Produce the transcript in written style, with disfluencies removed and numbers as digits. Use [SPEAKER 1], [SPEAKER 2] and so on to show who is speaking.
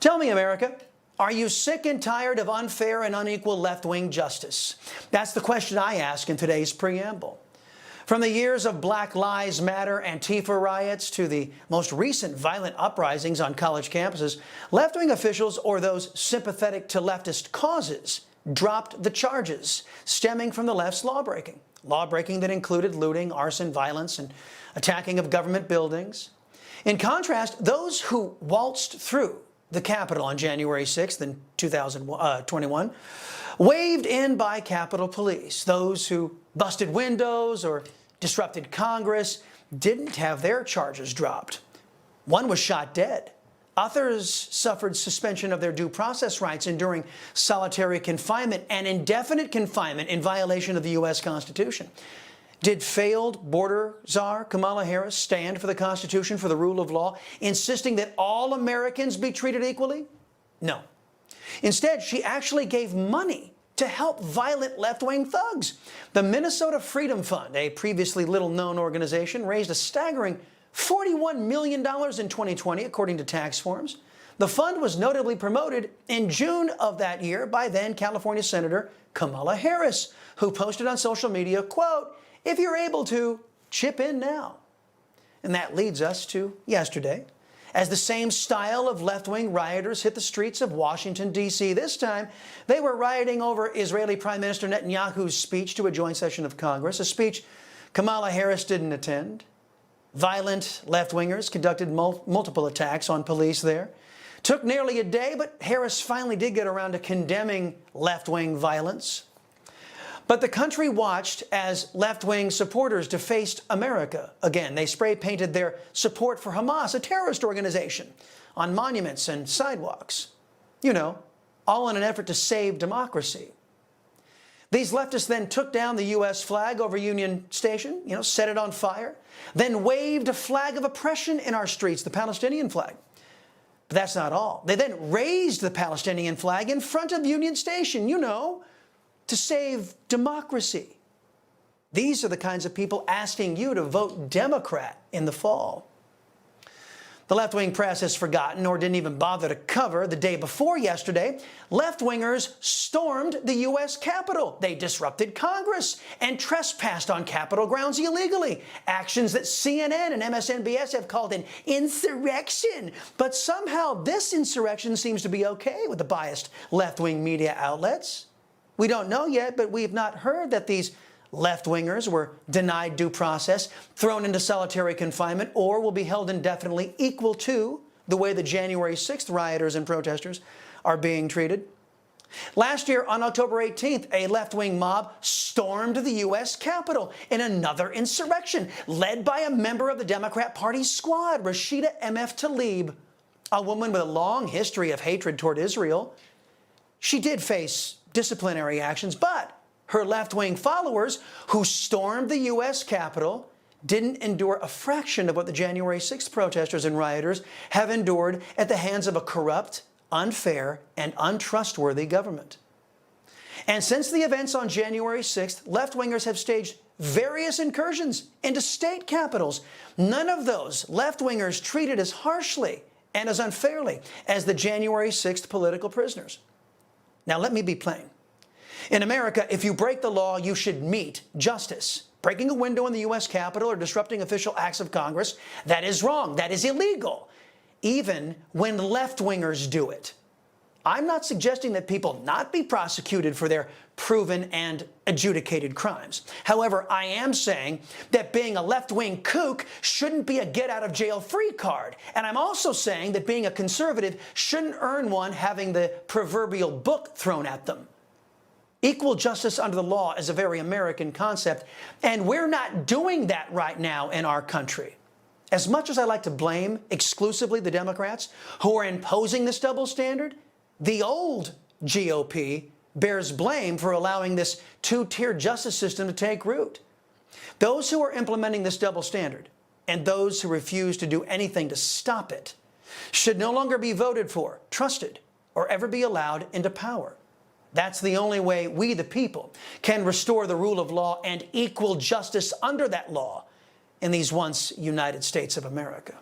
[SPEAKER 1] Tell me, America, are you sick and tired of unfair and unequal left-wing justice? That's the question I ask in today's preamble. From the years of Black Lives Matter, Antifa riots, to the most recent violent uprisings on college campuses, left-wing officials or those sympathetic to leftist causes dropped the charges stemming from the left's lawbreaking. Lawbreaking that included looting, arson, violence, and attacking of government buildings. In contrast, those who waltzed through the Capitol on January 6th in 2021, waved in by Capitol Police. Those who busted windows or disrupted Congress didn't have their charges dropped. One was shot dead. Others suffered suspension of their due process rights, enduring solitary confinement and indefinite confinement in violation of the U.S. Constitution. Did failed border czar Kamala Harris stand for the Constitution, for the rule of law, insisting that all Americans be treated equally? No. Instead, she actually gave money to help violent left-wing thugs. The Minnesota Freedom Fund, a previously little-known organization, raised a staggering $41 million in 2020, according to tax forms. The fund was notably promoted in June of that year by then California Senator Kamala Harris, who posted on social media, quote, "If you're able to, chip in now." And that leads us to yesterday, as the same style of left-wing rioters hit the streets of Washington, D.C. This time, they were rioting over Israeli Prime Minister Netanyahu's speech to a joint session of Congress, a speech Kamala Harris didn't attend. Violent left-wingers conducted multiple attacks on police there. Took nearly a day, but Harris finally did get around to condemning left-wing violence. But the country watched as left-wing supporters defaced America. Again, they spray-painted their support for Hamas, a terrorist organization, on monuments and sidewalks. You know, all in an effort to save democracy. These leftists then took down the U.S. flag over Union Station, set it on fire, then waved a flag of oppression in our streets, the Palestinian flag. But that's not all. They then raised the Palestinian flag in front of Union Station, to save democracy. These are the kinds of people asking you to vote Democrat in the fall. The left-wing press has forgotten, or didn't even bother to cover, the day before yesterday, left-wingers stormed the U.S. Capitol. They disrupted Congress and trespassed on Capitol grounds illegally. Actions that CNN and MSNBS have called an insurrection. But somehow this insurrection seems to be okay with the biased left-wing media outlets. We don't know yet, but we've not heard that these left-wingers were denied due process, thrown into solitary confinement, or will be held indefinitely, equal to the way the January 6th rioters and protesters are being treated. Last year, on October 18th, a left-wing mob stormed the U.S. Capitol in another insurrection, led by a member of the Democrat Party squad, Rashida M.F. Tlaib, a woman with a long history of hatred toward Israel. She did face disciplinary actions, but her left-wing followers who stormed the U.S. Capitol didn't endure a fraction of what the January 6th protesters and rioters have endured at the hands of a corrupt, unfair, and untrustworthy government. And since the events on January 6th, left-wingers have staged various incursions into state capitals. None of those left-wingers treated as harshly and as unfairly as the January 6th political prisoners. Now, let me be plain. In America, if you break the law, you should meet justice. Breaking a window in the U.S. Capitol or disrupting official acts of Congress, that is wrong. That is illegal, even when left-wingers do it. I'm not suggesting that people not be prosecuted for their proven and adjudicated crimes. However, I am saying that being a left-wing kook shouldn't be a get-out-of-jail-free card. And I'm also saying that being a conservative shouldn't earn one having the proverbial book thrown at them. Equal justice under the law is a very American concept, and we're not doing that right now in our country. As much as I like to blame exclusively the Democrats who are imposing this double standard, the old GOP bears blame for allowing this two-tier justice system to take root. Those who are implementing this double standard and those who refuse to do anything to stop it should no longer be voted for, trusted, or ever be allowed into power. That's the only way we, the people, can restore the rule of law and equal justice under that law in these once United States of America.